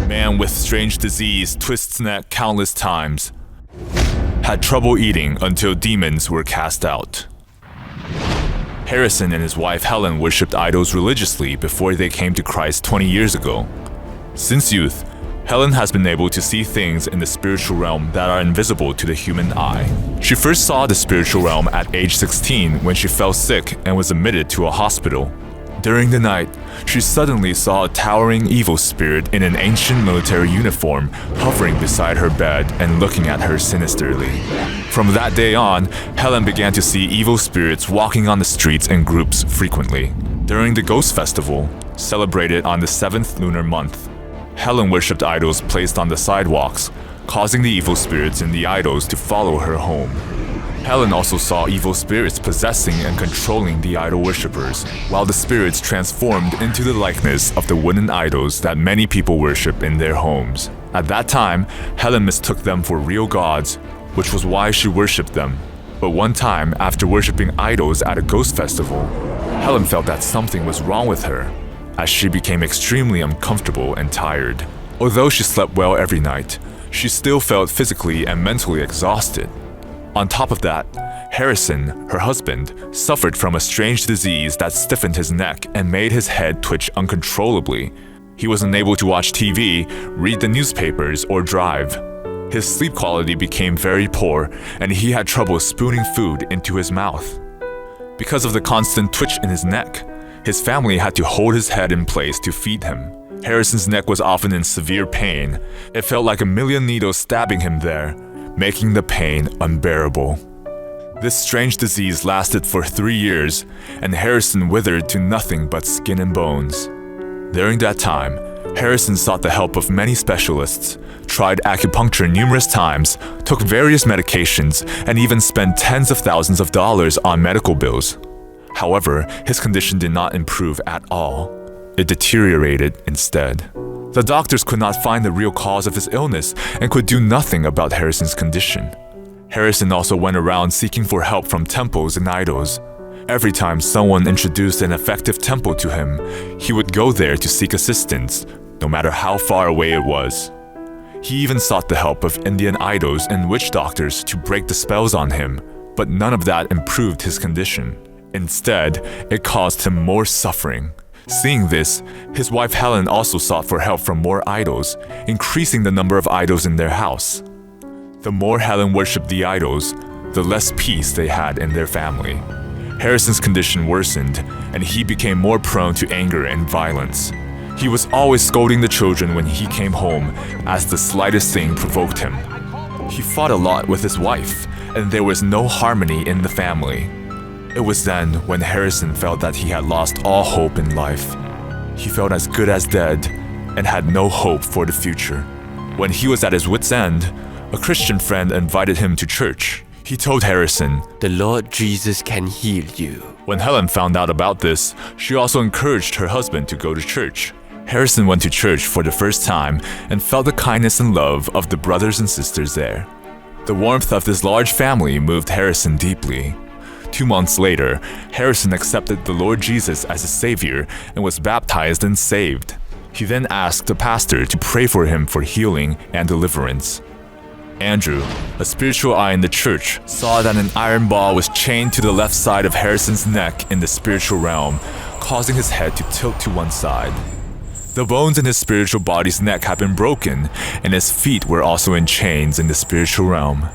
Man with strange disease twists neck countless times. Had trouble eating until demons were cast out. Harrison and his wife Helen worshipped idols religiously before they came to Christ 20 years ago. Since youth, Helen has been able to see things in the spiritual realm that are invisible to the human eye. She first saw the spiritual realm at age 16 when she fell sick and was admitted to a hospital. During the night, she suddenly saw a towering evil spirit in an ancient military uniform hovering beside her bed and looking at her sinisterly. From that day on, Helen began to see evil spirits walking on the streets in groups frequently. During the Ghost Festival, celebrated on the 7th lunar month, Helen worshipped idols placed on the sidewalks, causing the evil spirits in the idols to follow her home. Helen also saw evil spirits possessing and controlling the idol worshippers, while the spirits transformed into the likeness of the wooden idols that many people worship in their homes. At that time, Helen mistook them for real gods, which was why she worshipped them. But one time, after worshipping idols at a ghost festival, Helen felt that something was wrong with her, as she became extremely uncomfortable and tired. Although she slept well every night, she still felt physically and mentally exhausted. On top of that, Harrison, her husband, suffered from a strange disease that stiffened his neck and made his head twitch uncontrollably. He was unable to watch TV, read the newspapers, or drive. His sleep quality became very poor, and he had trouble spooning food into his mouth. Because of the constant twitch in his neck, his family had to hold his head in place to feed him. Harrison's neck was often in severe pain. It felt like a million needles stabbing him there, making the pain unbearable. This strange disease lasted for 3 years, and Harrison withered to nothing but skin and bones. During that time, Harrison sought the help of many specialists, tried acupuncture numerous times, took various medications, and even spent tens of thousands of dollars on medical bills. However, his condition did not improve at all. It deteriorated instead. The doctors could not find the real cause of his illness and could do nothing about Harrison's condition. Harrison also went around seeking for help from temples and idols. Every time someone introduced an effective temple to him, he would go there to seek assistance, no matter how far away it was. He even sought the help of Indian idols and witch doctors to break the spells on him, but none of that improved his condition. Instead, it caused him more suffering. Seeing this, his wife Helen also sought for help from more idols, increasing the number of idols in their house. The more Helen worshipped the idols, the less peace they had in their family. Harrison's condition worsened, and he became more prone to anger and violence. He was always scolding the children when he came home, as the slightest thing provoked him. He fought a lot with his wife, and there was no harmony in the family. It was then when Harrison felt that he had lost all hope in life. He felt as good as dead and had no hope for the future. When he was at his wit's end, a Christian friend invited him to church. He told Harrison, "The Lord Jesus can heal you." When Helen found out about this, she also encouraged her husband to go to church. Harrison went to church for the first time and felt the kindness and love of the brothers and sisters there. The warmth of this large family moved Harrison deeply. 2 months later, Harrison accepted the Lord Jesus as his savior and was baptized and saved. He then asked the pastor to pray for him for healing and deliverance. Andrew, a spiritual eye in the church, saw that an iron ball was chained to the left side of Harrison's neck in the spiritual realm, causing his head to tilt to one side. The bones in his spiritual body's neck had been broken, and his feet were also in chains in the spiritual realm.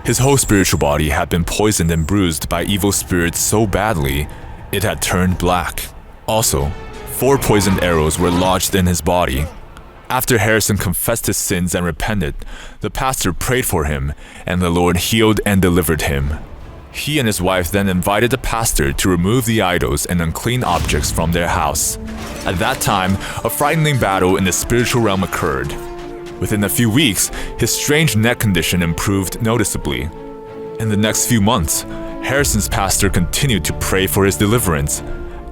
His whole spiritual body had been poisoned and bruised by evil spirits so badly, it had turned black. Also, 4 poisoned arrows were lodged in his body. After Harrison confessed his sins and repented, the pastor prayed for him, and the Lord healed and delivered him. He and his wife then invited the pastor to remove the idols and unclean objects from their house. At that time, a frightening battle in the spiritual realm occurred. Within a few weeks, his strange neck condition improved noticeably. In the next few months, Harrison's pastor continued to pray for his deliverance,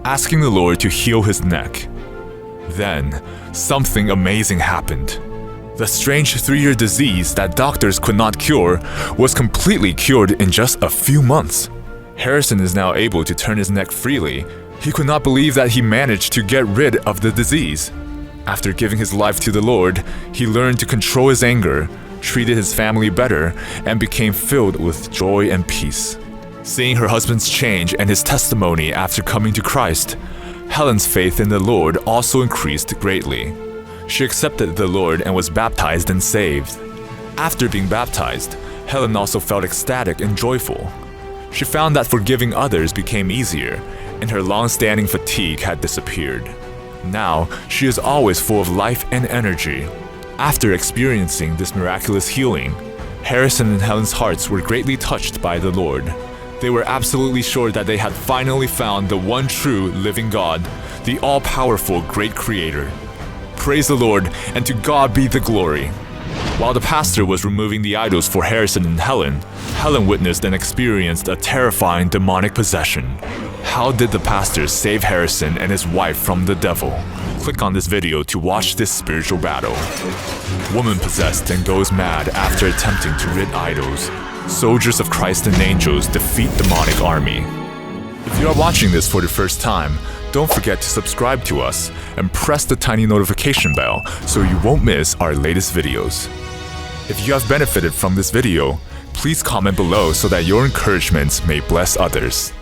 asking the Lord to heal his neck. Then, something amazing happened. The strange 3-year disease that doctors could not cure was completely cured in just a few months. Harrison is now able to turn his neck freely. He could not believe that he managed to get rid of the disease. After giving his life to the Lord, he learned to control his anger, treated his family better, and became filled with joy and peace. Seeing her husband's change and his testimony after coming to Christ, Helen's faith in the Lord also increased greatly. She accepted the Lord and was baptized and saved. After being baptized, Helen also felt ecstatic and joyful. She found that forgiving others became easier, and her long-standing fatigue had disappeared. Now, she is always full of life and energy. After experiencing this miraculous healing, Harrison and Helen's hearts were greatly touched by the Lord. They were absolutely sure that they had finally found the one true living God, the all-powerful great Creator. Praise the Lord, and to God be the glory. While the pastor was removing the idols for Harrison and Helen, Helen witnessed and experienced a terrifying demonic possession. How did the pastor save Harrison and his wife from the devil? Click on this video to watch this spiritual battle. Woman possessed and goes mad after attempting to rid idols. Soldiers of Christ and angels defeat demonic army. If you are watching this for the first time, don't forget to subscribe to us and press the tiny notification bell so you won't miss our latest videos. If you have benefited from this video, please comment below so that your encouragements may bless others.